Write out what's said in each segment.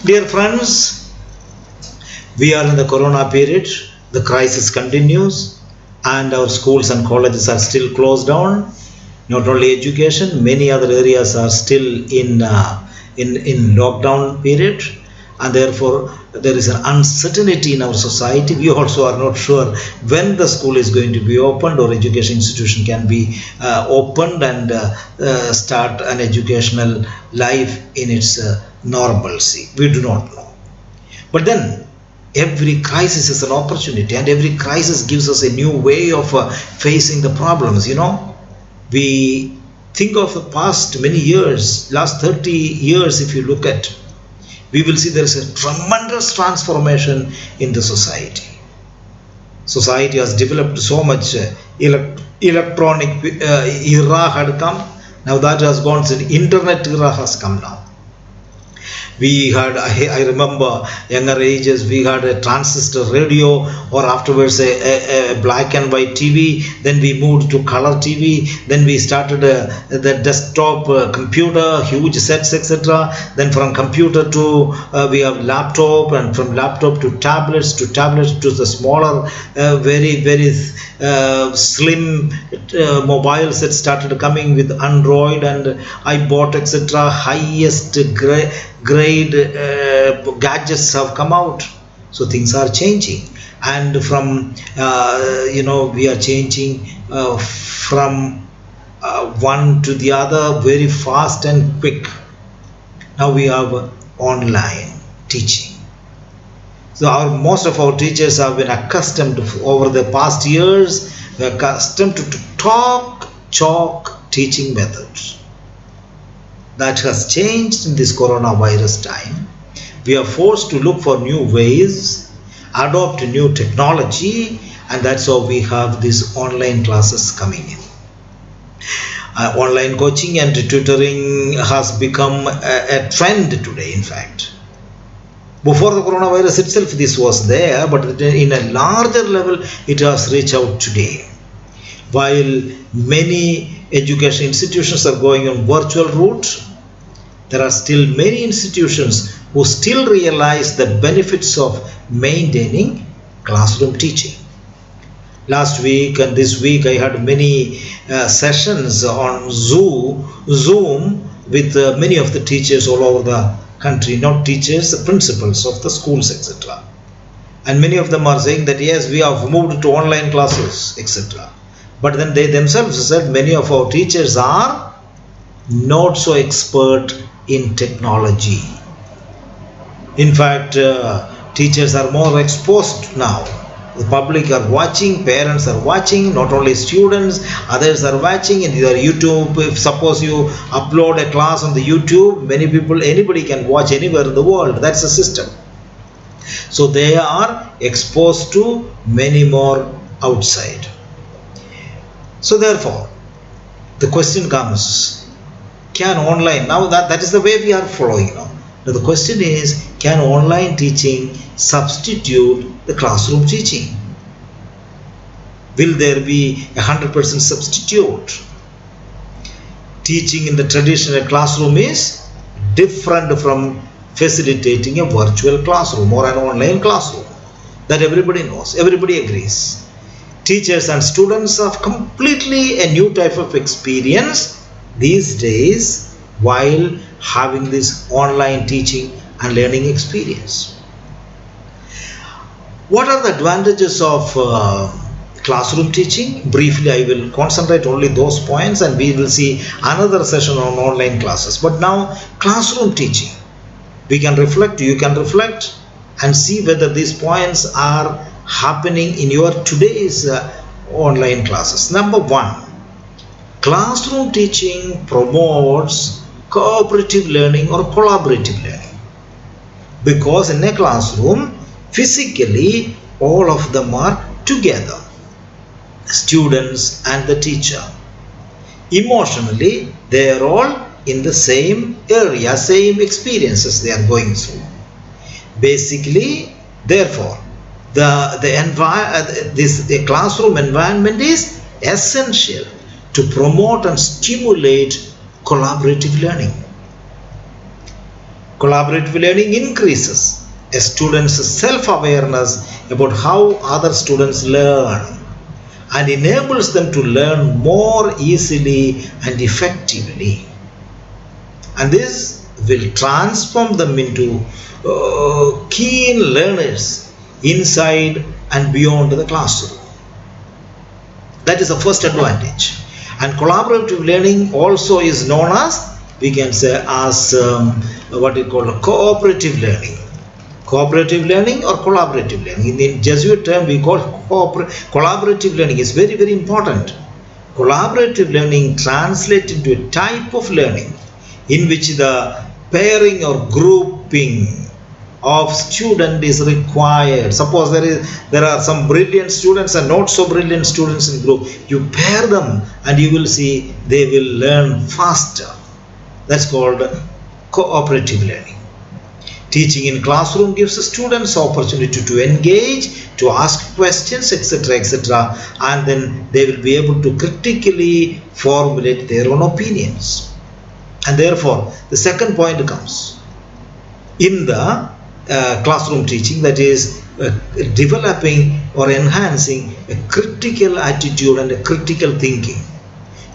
Dear friends, we are in the corona period. The crisis continues and our schools and colleges are still closed down. Not only education, many other areas are still in lockdown period, and therefore there is an uncertainty in our society. We also are not sure when the school is going to be opened or education institution can be opened and start an educational life in its normalcy. We do not know. But then every crisis is an opportunity, and every crisis gives us a new way of facing the problems. We think of the past many years, last 30 years, if you look at, we will see there is a tremendous transformation in the society. Society has developed so much. Electronic era had come. Now that has gone. So the internet era has come now. We had, I remember younger ages, we had a transistor radio, or afterwards a black and white TV. Then we moved to color TV. Then we started the desktop computer, huge sets, etc. Then from computer to we have laptop, and from laptop to tablets to the smaller, very slim mobiles that started coming with Android and iBot, etc. Highest grade gadgets have come out. So things are changing, and from we are changing from one to the other very fast and quick. Now we have online teaching. So most of our teachers have been accustomed over the past years, accustomed to talk, chalk teaching methods. That has changed in this coronavirus time. We are forced to look for new ways, adopt new technology, and that's how we have these online classes coming in. Online coaching and tutoring has become a trend today, in fact. Before the coronavirus itself, this was there, but in a larger level, it has reached out today. While many education institutions are going on virtual route, there are still many institutions who still realize the benefits of maintaining classroom teaching. Last week and this week I had many sessions on Zoom with many of the teachers all over the country, not teachers, the principals of the schools, etc. And many of them are saying that yes, we have moved to online classes, etc. But then they themselves said many of our teachers are not so expert in technology. In fact, teachers are more exposed now. The public are watching, parents are watching, not only students, others are watching in your YouTube. If suppose you upload a class on the YouTube, many people, anybody can watch anywhere in the world. That's the system. So they are exposed to many more outside. So therefore, the question comes, can online, now that is the way we are following now. Now the question is, can online teaching substitute the classroom teaching? Will there be 100% substitute? Teaching in the traditional classroom is different from facilitating a virtual classroom or an online classroom. That everybody knows, everybody agrees. Teachers and students have completely a new type of experience these days while having this online teaching and learning experience. What are the advantages of classroom teaching? Briefly, I will concentrate only those points, and we will see another session on online classes. But now, classroom teaching, we can reflect, you can reflect and see whether these points are happening in your today's online classes. Number one, classroom teaching promotes cooperative learning or collaborative learning, because in a classroom physically all of them are together, the students and the teacher. Emotionally they are all in the same area, same experiences they are going through. Basically, therefore, the classroom environment is essential to promote and stimulate collaborative learning. Collaborative learning increases a student's self-awareness about how other students learn and enables them to learn more easily and effectively. And this will transform them into keen learners inside and beyond the classroom. That is the first advantage. And collaborative learning also is known as, we can say, as what we call cooperative learning. Cooperative learning or collaborative learning. In the Jesuit term, we call collaborative learning is very, very important. Collaborative learning translates into a type of learning in which the pairing or grouping of student is required. Suppose there are some brilliant students and not so brilliant students in group. You pair them and you will see they will learn faster. That's called cooperative learning. Teaching in classroom gives the students opportunity to engage, to ask questions, etc., etc., and then they will be able to critically formulate their own opinions. And therefore, the second point comes in the classroom teaching, that is developing or enhancing a critical attitude and a critical thinking,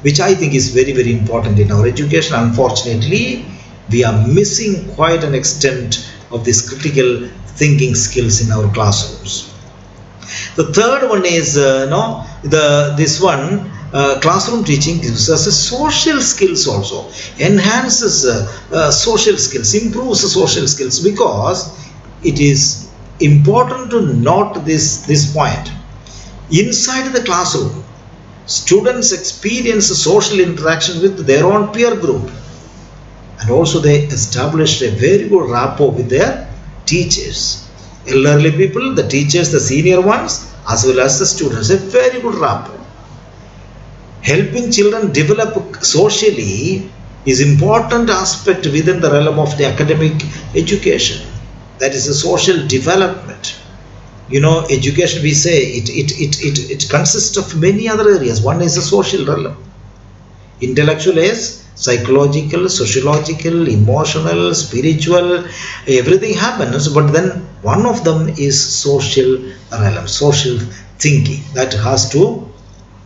which I think is very, very important in our education. Unfortunately, we are missing quite an extent of these critical thinking skills in our classrooms. The third one is classroom teaching gives us a social skills also, enhances social skills, improves the social skills, because it is important to note this point. Inside the classroom, students experience social interaction with their own peer group, and also they established a very good rapport with their teachers. Elderly people, the teachers, the senior ones, as well as the students, a very good rapport. Helping children develop socially is important aspect within the realm of the academic education. That is a social development. You know, education, we say it consists of many other areas. One is the social realm. Intellectual is psychological, sociological, emotional, spiritual, everything happens, but then one of them is social realm, social thinking, that has to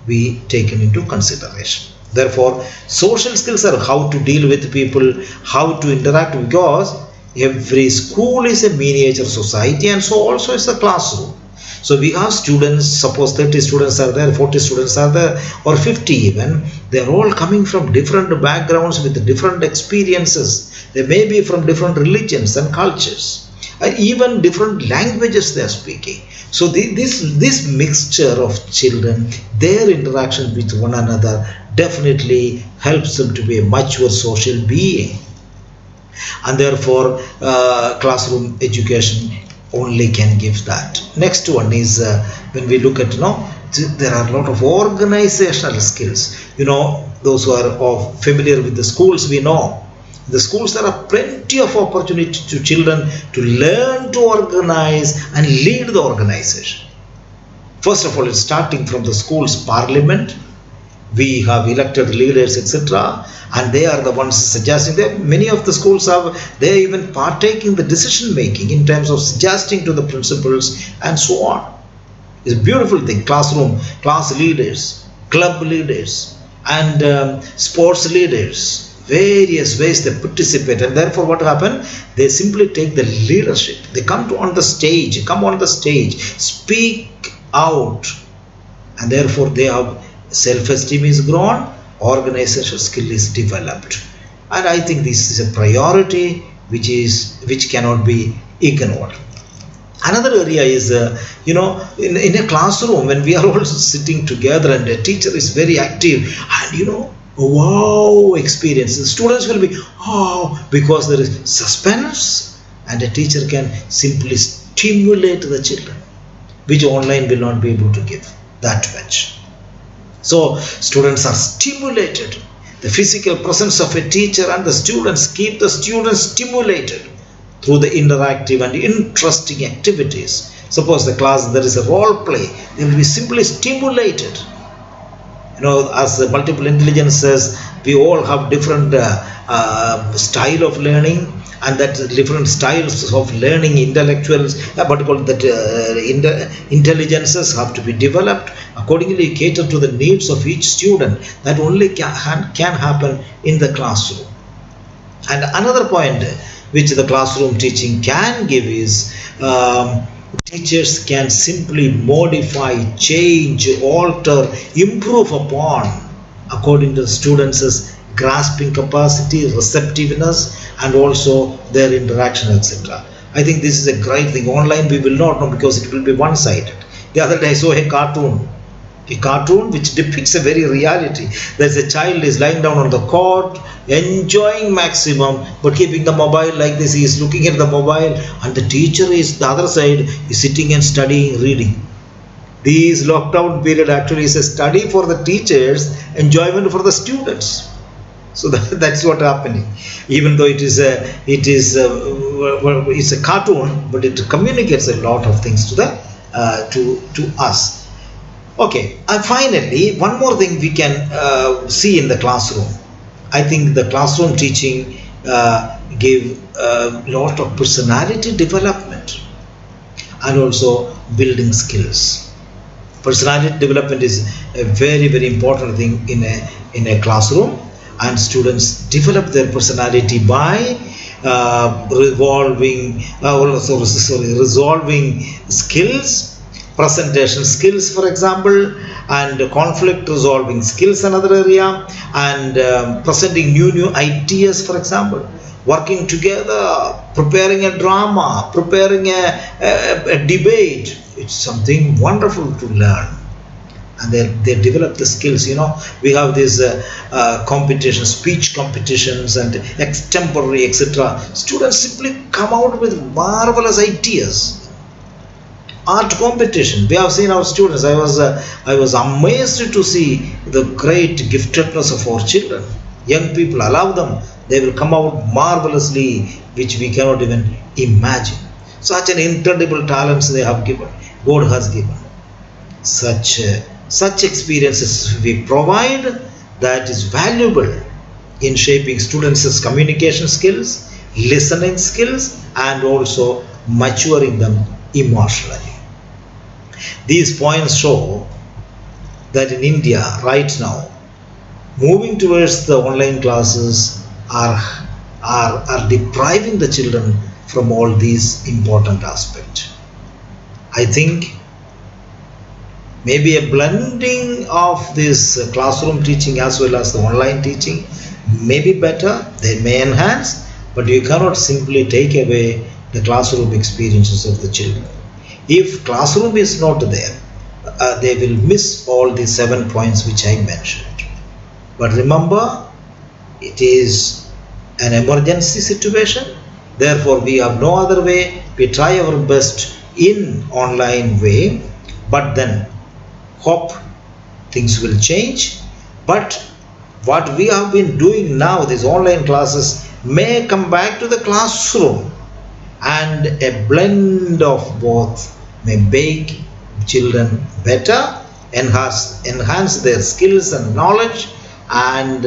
be taken into consideration. Therefore, social skills are how to deal with people, how to interact, because every school is a miniature society, and so also is a classroom. So we have students, suppose 30 students are there, 40 students are there, or 50 even. They are all coming from different backgrounds with different experiences. They may be from different religions and cultures, and even different languages they are speaking. So this mixture of children, their interaction with one another definitely helps them to be a mature social being. And therefore, classroom education only can give that. Next one is when we look at, there are a lot of organizational skills. Those who are familiar with the schools, we know the schools, there are plenty of opportunity to children to learn to organize and lead the organization. First of all, it's starting from the school's parliament. We have elected leaders, etc., and they are the ones suggesting. Many of the schools they are even partaking the decision making in terms of suggesting to the principals and so on. It's a beautiful thing. Classroom, class leaders, club leaders, and sports leaders, various ways they participate, and therefore what happen? They simply take the leadership. They come on the stage, speak out, and therefore they have self-esteem is grown, organizational skill is developed. And I think this is a priority which cannot be ignored. Another area is, in a classroom, when we are all sitting together and a teacher is very active, and wow experience, students will be because there is suspense, and a teacher can simply stimulate the children, which online will not be able to give that much. So students are stimulated. The physical presence of a teacher and the students keep the students stimulated through the interactive and interesting activities. Suppose the class, there is a role play, they will be simply stimulated. As the multiple intelligence says, we all have different style of learning, and that different styles of learning intellectuals, what you call that, intelligences have to be developed accordingly, cater to the needs of each student. That only can happen in the classroom. And another point which the classroom teaching can give is, teachers can simply modify, change, alter, improve upon according to the students' grasping capacity, receptiveness, and also their interaction, etc. I think this is a great thing. Online we will not know because it will be one-sided. The other day I saw a cartoon which depicts a very reality. There's a child is lying down on the cot, enjoying maximum, but keeping the mobile like this. He is looking at the mobile, and the teacher is the other side, is sitting and studying, reading. This lockdown period actually is a study for the teachers, enjoyment for the students. So that's what happening. Even though it's a cartoon, but it communicates a lot of things to us. Okay, and finally, one more thing we can see in the classroom. I think the classroom teaching give a lot of personality development and also building skills. Personality development is a very, very important thing in a classroom, and students develop their personality by resolving skills, presentation skills, for example, and conflict resolving skills, another area, and presenting new ideas, for example, working together, preparing a drama, preparing a debate. It's something wonderful to learn, and they develop the skills. We have these competitions, speech competitions and extemporary, etc. Students simply come out with marvelous ideas. Art competition, we have seen our students. I was amazed to see the great giftedness of our children. Young people, allow them, they will come out marvelously, which we cannot even imagine. Such an incredible talents they have given, God has given. Such experiences we provide, that is valuable in shaping students' communication skills, listening skills, and also maturing them emotionally. These points show that in India right now, moving towards the online classes are depriving the children from all these important aspects. I think maybe a blending of this classroom teaching as well as the online teaching may be better. They may enhance, but you cannot simply take away the classroom experiences of the children. If classroom is not there, they will miss all the 7 points which I mentioned. But remember, it is an emergency situation. Therefore, we have no other way. We try our best in online way, but then hope things will change. But what we have been doing now, these online classes, may come back to the classroom, and a blend of both may make children better, enhance their skills and knowledge, and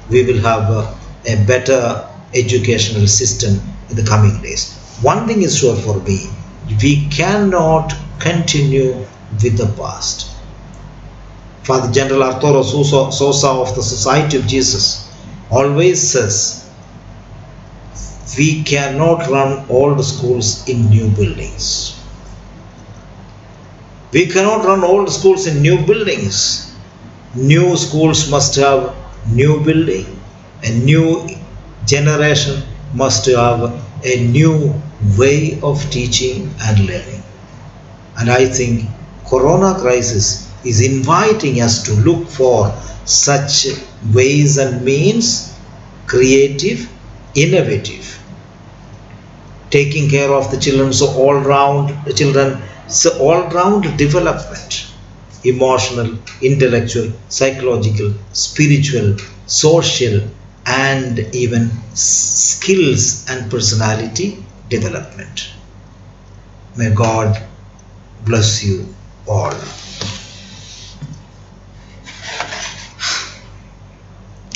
we will have a better educational system in the coming days. One thing is sure for me, we cannot continue with the past. Father General Arturo Sosa of the Society of Jesus always says, we cannot run old schools in new buildings. We cannot run old schools in new buildings. New schools must have new building. A new generation must have a new way of teaching and learning. And I think Corona crisis is inviting us to look for such ways and means, creative, innovative, taking care of the children, so all-round development, emotional, intellectual, psychological, spiritual, social, and even skills and personality development. May God bless you all.